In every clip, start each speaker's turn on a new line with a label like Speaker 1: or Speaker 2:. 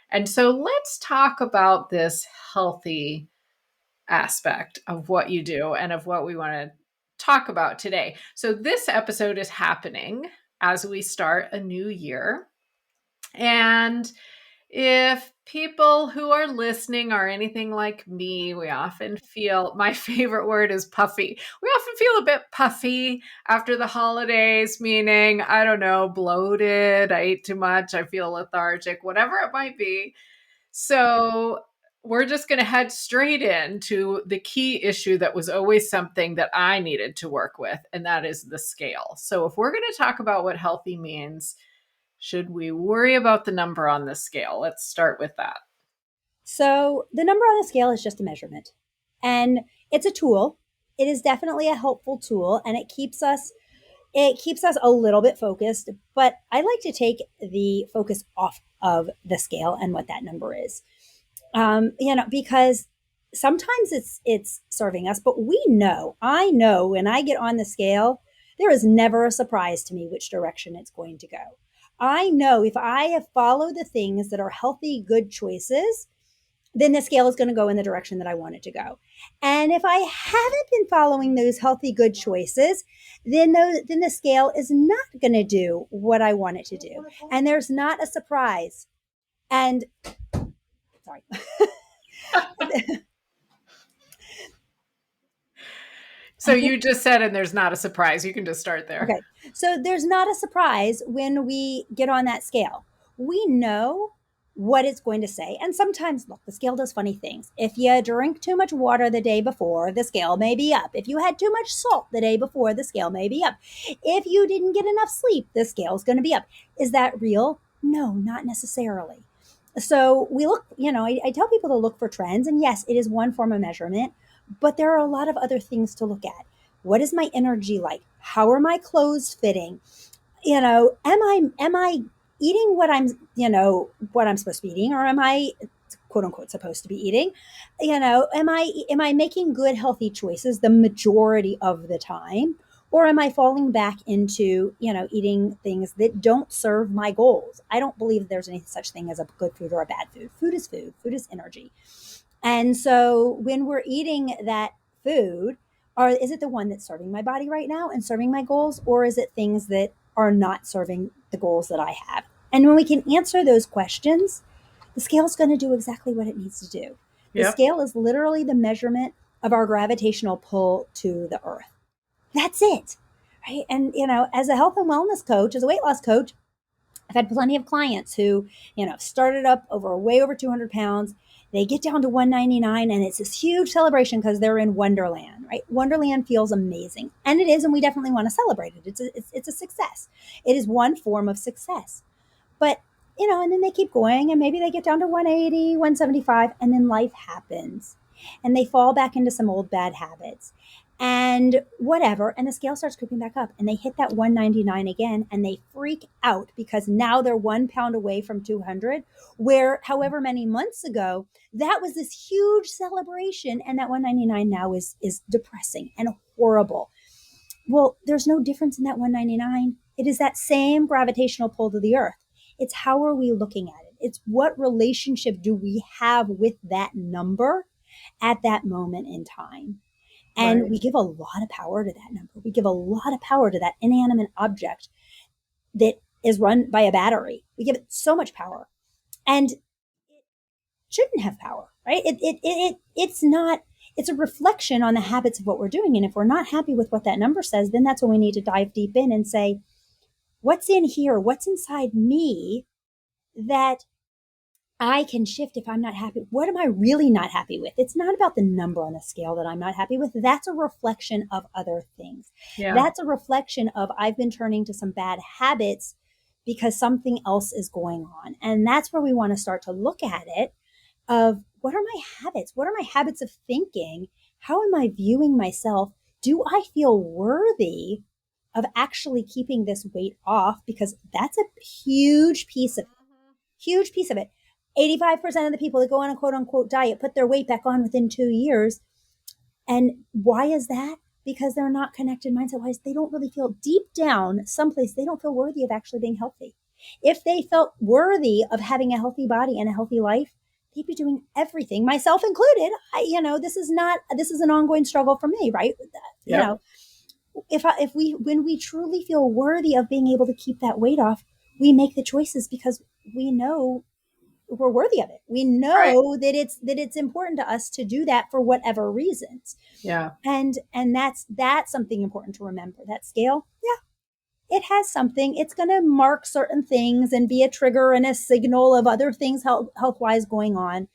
Speaker 1: And so let's talk about this healthy aspect of what you do and of what we want to talk about today. So this episode is happening as we start a new year. And if people who are listening are anything like me, we often feel, my favorite word is puffy. We often feel a bit puffy after the holidays, meaning, I don't know, bloated, I ate too much, I feel lethargic, whatever it might be. So we're just going to head straight into the key issue that was always something that I needed to work with, and that is the scale. So if we're going to talk about what healthy means, should we worry about the number on the scale? Let's start with that.
Speaker 2: So the number on the scale is just a measurement, and it's a tool. It is definitely a helpful tool, and it keeps us a little bit focused, but I like to take the focus off of the scale and what that number is. Because sometimes it's serving us, but I know when I get on the scale, there is never a surprise to me which direction it's going to go. I know if I have followed the things that are healthy, good choices, then the scale is going to go in the direction that I want it to go. And if I haven't been following those healthy, good choices, then the scale is not going to do what I want it to do. And there's not a surprise. And sorry.
Speaker 1: So you just said, and there's not a surprise. You can just start there.
Speaker 2: Okay. So there's not a surprise when we get on that scale. We know what it's going to say. And sometimes, look, the scale does funny things. If you drink too much water the day before, the scale may be up. If you had too much salt the day before, the scale may be up. If you didn't get enough sleep, the scale is going to be up. Is that real? No, not necessarily. So we look, I tell people to look for trends. And yes, it is one form of measurement, but there are a lot of other things to look at. What is my energy like? How are my clothes fitting? Am I eating what I'm supposed to be eating, or am I quote unquote supposed to be eating? Am I making good healthy choices the majority of the time? Or am I falling back into, eating things that don't serve my goals? I don't believe there's any such thing as a good food or a bad food. Food is food. Food is energy. And so when we're eating that food, is it the one that's serving my body right now and serving my goals, or is it things that are not serving the goals that I have? And when we can answer those questions, the scale is going to do exactly what it needs to do. The
Speaker 1: Yep.
Speaker 2: scale is literally the measurement of our gravitational pull to the earth. That's it. Right. And, as a health and wellness coach, as a weight loss coach, I've had plenty of clients who, started up way over 200 pounds. They get down to 199 and it's this huge celebration because they're in Wonderland, right? Wonderland feels amazing. And it is, and we definitely want to celebrate it. It's a success. It is one form of success. But, and then they keep going and maybe they get down to 180, 175, and then life happens. And they fall back into some old bad habits and whatever. And the scale starts creeping back up and they hit that 199 again and they freak out because now they're 1 pound away from 200, where however many months ago, that was this huge celebration. And that 199 now is depressing and horrible. Well, there's no difference in that 199. It is that same gravitational pull to the earth. It's how are we looking at it? It's what relationship do we have with that number at that moment in time? And
Speaker 1: Right.
Speaker 2: we give a lot of power to that number. We give a lot of power to that inanimate object that is run by a battery. We give it so much power. And it shouldn't have power, right? It's not, it's a reflection on the habits of what we're doing. And if we're not happy with what that number says, then that's when we need to dive deep in and say, what's in here? What's inside me that I can shift if I'm not happy? What am I really not happy with? It's not about the number on the scale that I'm not happy with. That's a reflection of other things.
Speaker 1: Yeah.
Speaker 2: That's a reflection of I've been turning to some bad habits because something else is going on. And that's where we want to start to look at it of what are my habits? What are my habits of thinking? How am I viewing myself? Do I feel worthy of actually keeping this weight off? Because that's a huge piece of it. 85% of the people that go on a quote unquote diet put their weight back on within 2 years. And why is that? Because they're not connected mindset wise. They don't really feel deep down, someplace, they don't feel worthy of actually being healthy. If they felt worthy of having a healthy body and a healthy life, they'd be doing everything, myself included. This is an ongoing struggle for me, right? You
Speaker 1: Yep.
Speaker 2: know, if we when we truly feel worthy of being able to keep that weight off, we make the choices because we know we're worthy of it. We
Speaker 1: Right.
Speaker 2: know that it's important to us to do that for whatever reasons.
Speaker 1: Yeah.
Speaker 2: And that's something important to remember. That scale, yeah, it has something. It's going to mark certain things and be a trigger and a signal of other things health wise going on,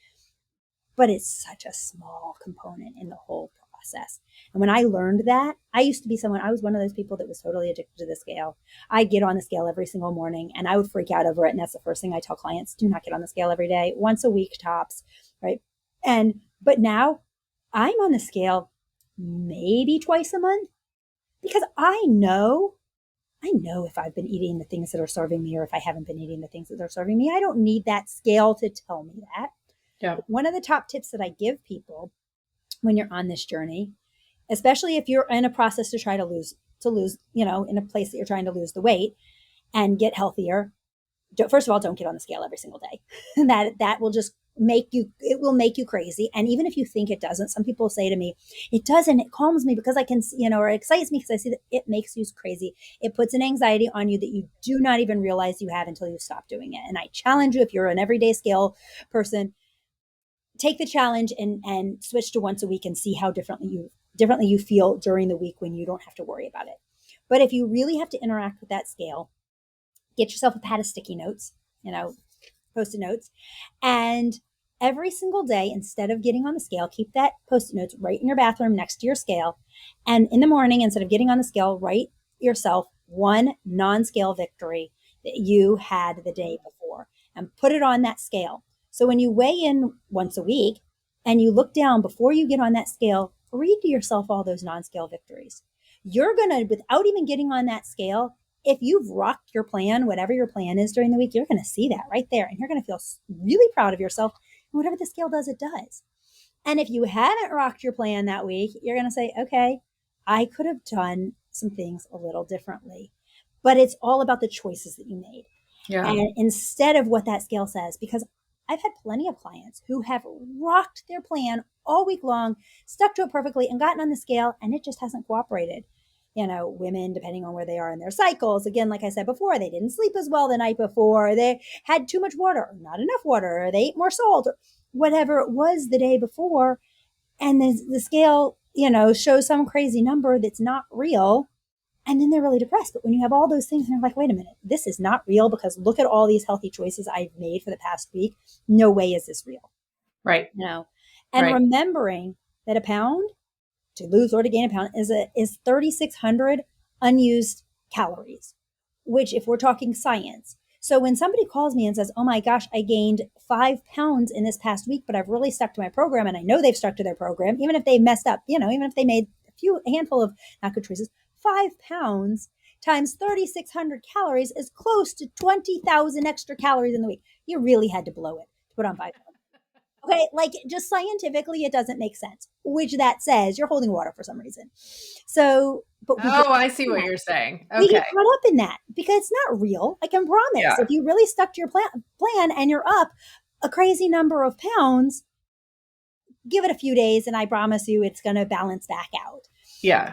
Speaker 2: but it's such a small component in the whole process. And when I learned that, I was one of those people that was totally addicted to the scale. I'd get on the scale every single morning and I would freak out over it. And that's the first thing I tell clients: do not get on the scale every day, once a week tops, right? But now I'm on the scale maybe twice a month because I know if I've been eating the things that are serving me or if I haven't been eating the things that are serving me. I don't need that scale to tell me that.
Speaker 1: Yep.
Speaker 2: One of the top tips that I give people when you're on this journey, especially if you're in a process to try to lose, in a place that you're trying to lose the weight and get healthier, first of all, don't get on the scale every single day. That will just make you crazy. And even if you think it doesn't, some people say to me, it doesn't, it calms me because I can, or it excites me because I see that it makes you crazy. It puts an anxiety on you that you do not even realize you have until you stop doing it. And I challenge you, if you're an everyday scale person, take the challenge and switch to once a week and see how differently you feel during the week when you don't have to worry about it. But if you really have to interact with that scale, get yourself a pad of sticky notes, post-it notes, and every single day, instead of getting on the scale, keep that post-it notes right in your bathroom next to your scale. And in the morning, instead of getting on the scale, write yourself one non-scale victory that you had the day before and put it on that scale. So when you weigh in once a week and you look down before you get on that scale, read to yourself all those non-scale victories. You're going to, without even getting on that scale, if you've rocked your plan, whatever your plan is during the week, you're going to see that right there. And you're going to feel really proud of yourself. And whatever the scale does, it does. And if you haven't rocked your plan that week, you're going to say, okay, I could have done some things a little differently. But it's all about the choices that you made.
Speaker 1: Yeah.
Speaker 2: And instead of what that scale says, because I've had plenty of clients who have rocked their plan all week long, stuck to it perfectly, and gotten on the scale, and it just hasn't cooperated. Women, depending on where they are in their cycles, again, like I said before, they didn't sleep as well the night before, they had too much water, or not enough water, or they ate more salt, or whatever it was the day before. And the scale, shows some crazy number that's not real. And then they're really depressed. But when you have all those things and you're like, wait a minute, this is not real because look at all these healthy choices I've made for the past week. No way is this real.
Speaker 1: Right.
Speaker 2: You know, and
Speaker 1: Right.
Speaker 2: remembering that a pound to lose or to gain a pound is 3,600 unused calories, which if we're talking science. So when somebody calls me and says, oh my gosh, I gained 5 pounds in this past week, but I've really stuck to my program and I know they've stuck to their program, even if they messed up, even if they made a handful of not good choices, 5 pounds times 3,600 calories is close to 20,000 extra calories in the week. You really had to blow it to put on 5 pounds. Okay, like just scientifically, it doesn't make sense, which that says you're holding water for some reason. So, but we get
Speaker 1: Oh, I see what you're saying.
Speaker 2: we get
Speaker 1: Okay.
Speaker 2: caught up in that because it's not real. I can promise.
Speaker 1: Yeah.
Speaker 2: If you really stuck to your plan and you're up a crazy number of pounds, give it a few days, and I promise you, it's going to balance back out.
Speaker 1: Yeah.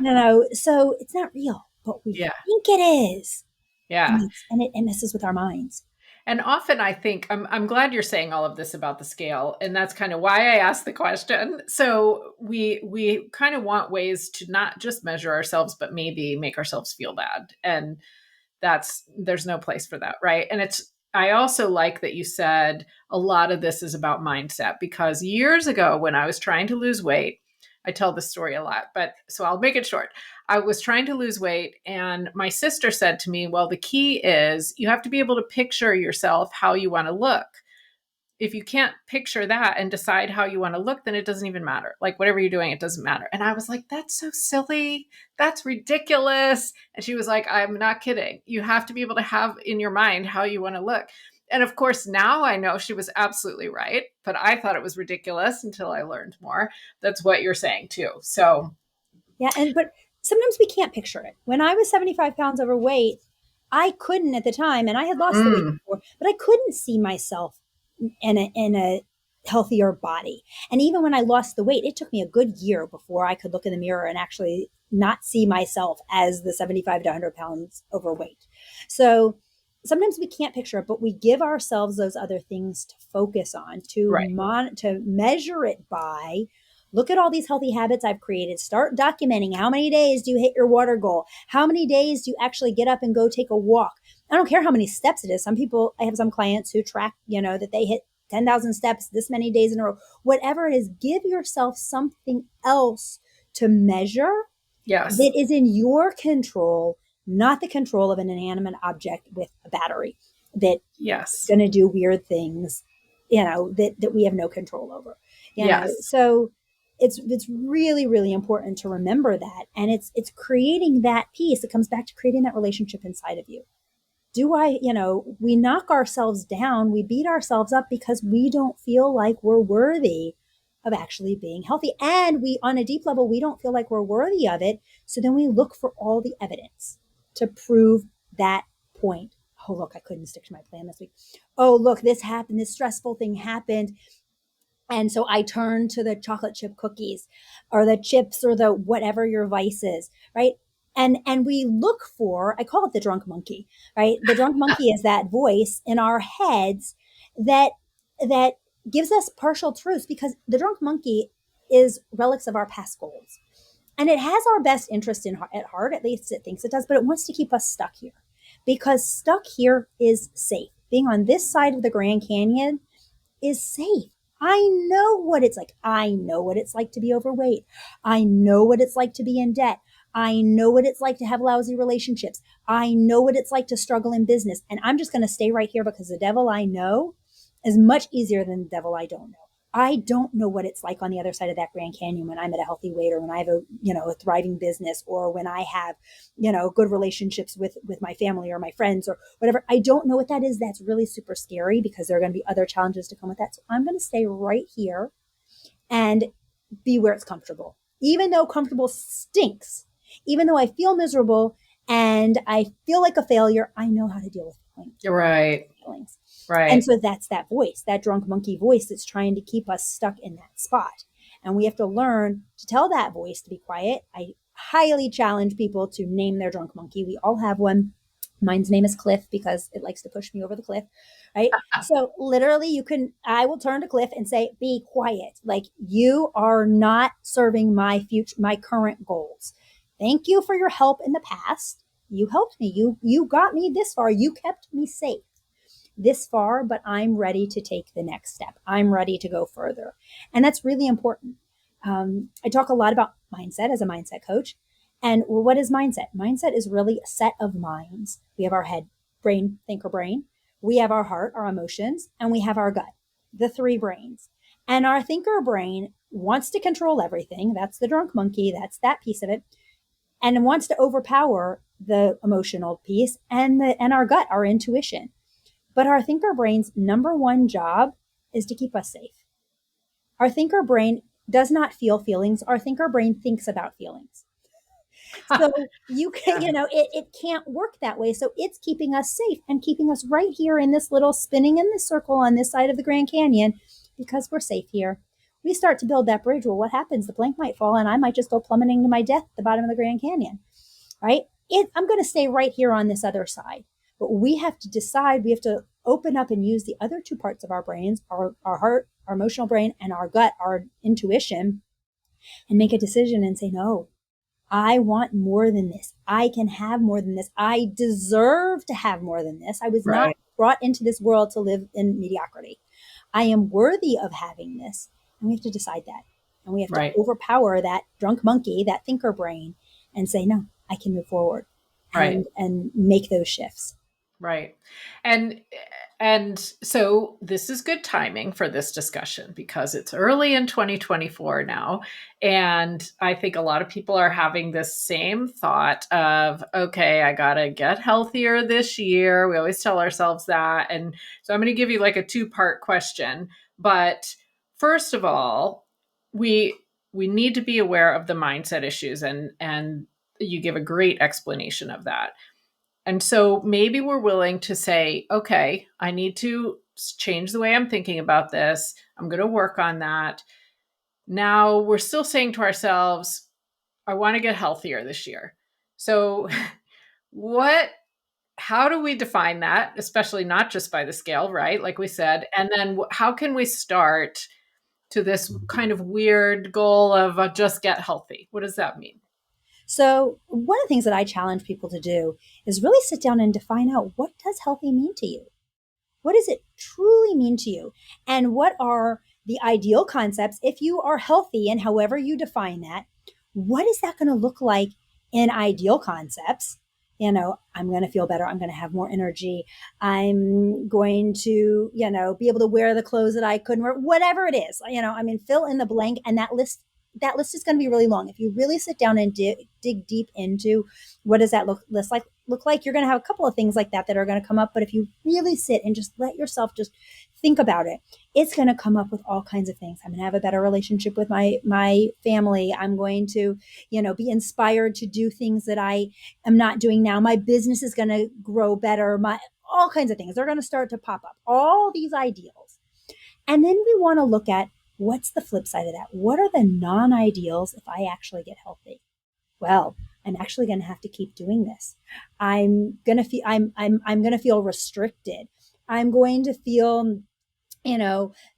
Speaker 2: So it's not real, but we
Speaker 1: Yeah.
Speaker 2: think it is,
Speaker 1: Yeah.
Speaker 2: and it messes with our minds.
Speaker 1: And often I think I'm glad you're saying all of this about the scale, and that's kind of why I asked the question. So we kind of want ways to not just measure ourselves, but maybe make ourselves feel bad, and there's no place for that, right? And I also like that you said a lot of this is about mindset, because years ago when I was trying to lose weight, I tell this story a lot, but so I'll make it short. I was trying to lose weight, and my sister said to me, well, the key is you have to be able to picture yourself how you want to look. If you can't picture that and decide how you want to look, then it doesn't even matter. Like whatever you're doing, it doesn't matter. And I was like, that's so silly. That's ridiculous. And she was like, I'm not kidding. You have to be able to have in your mind how you want to look. And of course, now I know she was absolutely right, but I thought it was ridiculous until I learned more. That's what you're saying too. So,
Speaker 2: Yeah, but sometimes we can't picture it. When I was 75 pounds overweight, I couldn't at the time, and I had lost the weight
Speaker 1: Mm,
Speaker 2: before, but I couldn't see myself in a healthier body. And even when I lost the weight, it took me a good year before I could look in the mirror and actually not see myself as the 75 to 100 pounds overweight. So sometimes we can't picture it, but we give ourselves those other things to focus on,
Speaker 1: right.
Speaker 2: to measure it by. Look at all these healthy habits I've created. Start documenting how many days do you hit your water goal? How many days do you actually get up and go take a walk? I don't care how many steps it is. Some people, I have some clients who track, that they hit 10,000 steps this many days in a row. Whatever it is, give yourself something else to measure
Speaker 1: Yes.
Speaker 2: that is in your control, not the control of an inanimate object with a battery that is
Speaker 1: Yes.
Speaker 2: going to do weird things, that we have no control over.
Speaker 1: Yes.
Speaker 2: So it's really, really important to remember that. And it's creating that piece. It comes back to creating that relationship inside of you. We knock ourselves down, we beat ourselves up because we don't feel like we're worthy of actually being healthy. And we, on a deep level, we don't feel like we're worthy of it. So then we look for all the evidence to prove that point. Oh, look, I couldn't stick to my plan this week. Oh, look, this happened. This stressful thing happened. And so I turn to the chocolate chip cookies or the chips or the whatever your vice is, right? And we look for, I call it the drunk monkey, right? The drunk monkey is that voice in our heads that that gives us partial truths, because the drunk monkey is relics of our past goals. And it has our best interest at heart, at least it thinks it does, but it wants to keep us stuck here, because stuck here is safe. Being on this side of the Grand Canyon is safe. I know what it's like. I know what it's like to be overweight. I know what it's like to be in debt. I know what it's like to have lousy relationships. I know what it's like to struggle in business. And I'm just going to stay right here because the devil I know is much easier than the devil I don't know. I don't know what it's like on the other side of that Grand Canyon when I'm at a healthy weight, or when I have a thriving business, or when I have, good relationships with my family or my friends or whatever. I don't know what that is. That's really super scary, because there are going to be other challenges to come with that. So I'm going to stay right here and be where it's comfortable. Even though comfortable stinks, even though I feel miserable and I feel like a failure, I know how to deal with
Speaker 1: You're right.
Speaker 2: feelings. And
Speaker 1: Right.
Speaker 2: so that's that voice, that drunk monkey voice that's trying to keep us stuck in that spot. And we have to learn to tell that voice to be quiet. I highly challenge people to name their drunk monkey. We all have one. Mine's name is Cliff because it likes to push me over the cliff, right? So literally I will turn to Cliff and say, be quiet. Like, you are not serving my current goals. Thank you for your help in the past. You helped me. You got me this far. You kept me safe this far, but I'm ready to take the next step. I'm ready to go further. And that's really important. I talk a lot about mindset as a mindset coach. And what is mindset? Mindset is really a set of minds. We have our head, brain, thinker brain. We have our heart, our emotions, and we have our gut, the three brains. And our thinker brain wants to control everything. That's the drunk monkey. That's that piece of it. And wants to overpower the emotional piece and our gut, our intuition. But our thinker brain's number one job is to keep us safe. Our thinker brain does not feel feelings. Our thinker brain thinks about feelings. So you can,
Speaker 1: Yeah.
Speaker 2: it can't work that way. So it's keeping us safe and keeping us right here in this little spinning in this circle on this side of the Grand Canyon, because we're safe here. We start to build that bridge. Well, what happens? The plank might fall and I might just go plummeting to my death at the bottom of the Grand Canyon, right? I'm going to stay right here on this other side. But we have to decide, we have to open up and use the other two parts of our brains, our heart, our emotional brain, and our gut, our intuition, and make a decision and say, no, I want more than this. I can have more than this. I deserve to have more than this. I was not
Speaker 1: Right.
Speaker 2: brought into this world to live in mediocrity. I am worthy of having this. And we have to decide that. And we have to
Speaker 1: Right.
Speaker 2: overpower that drunk monkey, that thinker brain, and say, no, I can move forward
Speaker 1: Right.
Speaker 2: and make those shifts.
Speaker 1: Right. And and so this is good timing for this discussion because it's early in 2024 now, and I think a lot of people are having this same thought of, okay, I got to get healthier this year. We always tell ourselves that. And so I'm going to give you like a two-part question, but first of all, we we need to be aware of the mindset issues, and you give a great explanation of that. And so maybe we're willing to say, okay, I need to change the way I'm thinking about this. I'm going to work on that. Now we're still saying to ourselves, I want to get healthier this year. So, what, how do we define that, especially not just by the scale, right? Like we said. And then how can we start to this kind of weird goal of just get healthy? What does that mean?
Speaker 2: So, one of the things that I challenge people to do is really sit down and define out, what does healthy mean to you? What does it truly mean to you? And what are the ideal concepts if you are healthy, and however you define that? What is that going to look like in ideal concepts? I'm going to feel better. I'm going to have more energy. I'm going to, be able to wear the clothes that I couldn't wear, whatever it is. Fill in the blank. And that list is going to be really long. If you really sit down and dig deep into what does that look like, you're going to have a couple of things like that are going to come up. But if you really sit and just let yourself just think about it, it's going to come up with all kinds of things. I'm going to have a better relationship with my family. I'm going to, be inspired to do things that I am not doing now. My business is going to grow better. My all kinds of things. They're going to start to pop up. All these ideals. And then we want to look at, what's the flip side of that? What are the non-ideals if I actually get healthy? Well, I'm actually going to have to keep doing this. I'm going to feel restricted. I'm going to feel,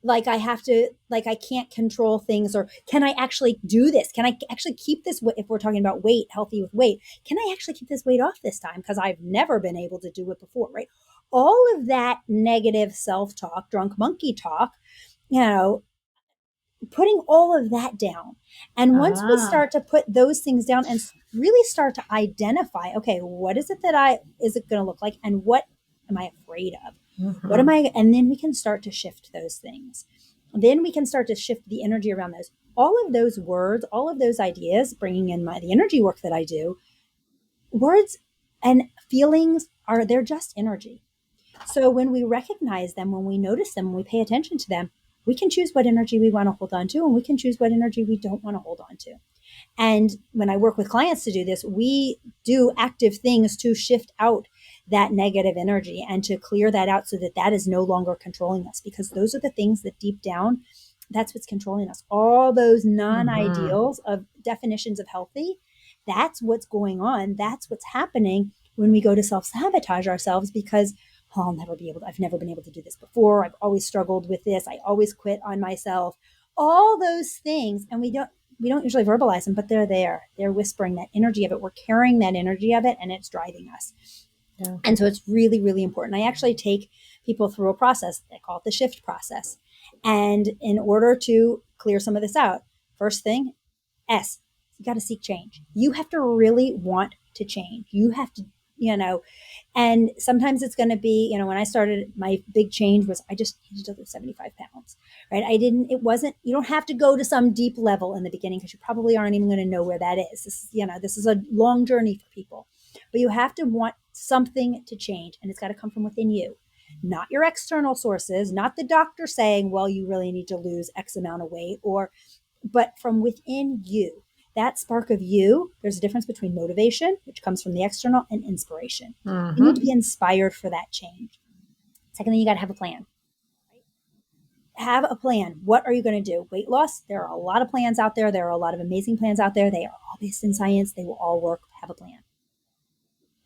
Speaker 2: like I have to, like I can't control things, or can I actually do this? Can I actually keep this? If we're talking about weight, healthy with weight, can I actually keep this weight off this time? Because I've never been able to do it before, right? All of that negative self-talk, drunk monkey talk, you know, putting all of that down. And once we
Speaker 1: Ah,
Speaker 2: start to put those things down and really start to identify, okay, what is it is it going to look like? And what am I afraid of?
Speaker 1: mhm.
Speaker 2: And then we can start to shift those things. Then we can start to shift the energy around those. All of those words, all of those ideas, bringing in the energy work that I do, words and feelings they're just energy. So when we recognize them, when we notice them, when we pay attention to them, we can choose what energy we want to hold on to, and we can choose what energy we don't want to hold on to. And when I work with clients to do this, we do active things to shift out that negative energy and to clear that out so that that is no longer controlling us, because those are the things that deep down, that's what's controlling us. All those non
Speaker 1: Mhm.
Speaker 2: ideals of definitions of healthy, that's what's going on. That's what's happening when we go to self sabotage ourselves because, oh, I've never been able to do this before. I've always struggled with this. I always quit on myself. All those things. And we don't usually verbalize them, but they're there. They're whispering that energy of it. We're carrying that energy of it, and it's driving us.
Speaker 1: Yeah.
Speaker 2: And so it's really, really important. I actually take people through a process. I call it the shift process. And in order to clear some of this out, first thing, S, you got to seek change. You have to really want to change. You have to, and sometimes it's going to be, when I started, my big change was I just needed to lose 75 pounds, right? You don't have to go to some deep level in the beginning because you probably aren't even going to know where that is. This is a long journey for people, but you have to want something to change, and it's got to come from within you, not your external sources, not the doctor saying, well, you really need to lose X amount of weight, but from within you. That spark of you, there's a difference between motivation, which comes from the external, and inspiration. You need to
Speaker 1: Mhm.
Speaker 2: be inspired for that change. Secondly, you got to have a plan. Have a plan. What are you going to do? Weight loss, there are a lot of plans out there. There are a lot of amazing plans out there. They are all based in science. They will all work. Have a plan.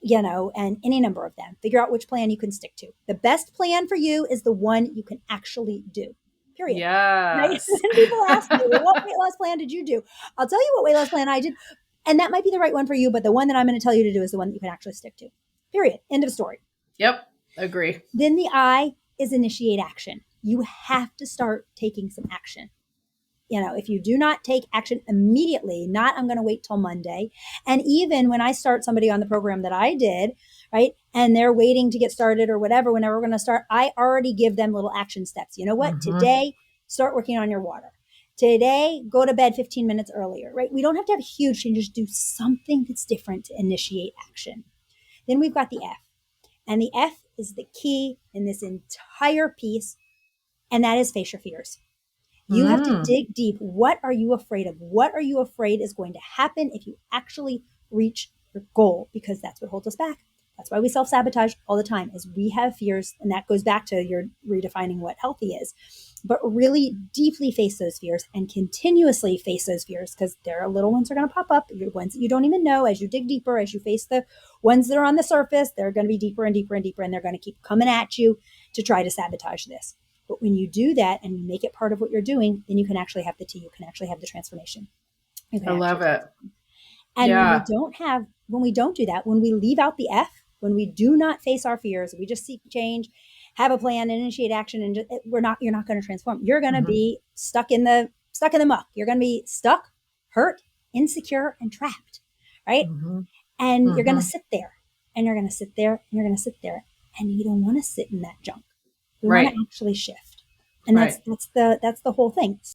Speaker 2: And any number of them. Figure out which plan you can stick to. The best plan for you is the one you can actually do. Period. Right?
Speaker 1: Yes.
Speaker 2: Then people ask me, well, what weight loss plan did you do? I'll tell you what weight loss plan I did. And that might be the right one for you, but the one that I'm going to tell you to do is the one that you can actually stick to. Period. End of story.
Speaker 1: Yep. Agree.
Speaker 2: Then the I is initiate action. You have to start taking some action. If you do not take action immediately, not I'm going to wait till Monday. And even when I start somebody on the program that I did, right, and they're waiting to get started or whatever, whenever we're going to start, I already give them little action steps. You know what?
Speaker 1: Mhm.
Speaker 2: Today, start working on your water. Today, go to bed 15 minutes earlier, right? We don't have to have huge changes, do something that's different to initiate action. Then we've got the F. And the F is the key in this entire piece, and that is face your fears. You have to
Speaker 1: Mm.
Speaker 2: dig deep. What are you afraid of? What are you afraid is going to happen if you actually reach your goal? Because that's what holds us back. That's why we self-sabotage all the time, is we have fears. And that goes back to your redefining what healthy is. But really deeply face those fears and continuously face those fears, because there are little ones that are going to pop up, ones that you don't even know. As you dig deeper, as you face the ones that are on the surface, they're going to be deeper and deeper and deeper, and they're going to keep coming at you to try to sabotage this. But when you do that and you make it part of what you're doing, then you can actually have the tea. You can actually have the transformation. You can
Speaker 1: I love
Speaker 2: actually
Speaker 1: it.
Speaker 2: transform. And
Speaker 1: Yeah.
Speaker 2: when we don't do that, when we leave out the F, when we do not face our fears, we just seek change, have a plan, and initiate action, and you're not going to transform. You're going to
Speaker 1: Mhm.
Speaker 2: be stuck in the muck. You're going to be stuck, hurt, insecure, and trapped, right?
Speaker 1: Mhm.
Speaker 2: And you're going to
Speaker 1: Mhm.
Speaker 2: sit there, and you're going to sit there, and you're going to sit there, and you don't want to sit in that junk. We want to
Speaker 1: Right.
Speaker 2: actually shift, and
Speaker 1: Right.
Speaker 2: that's the whole thing.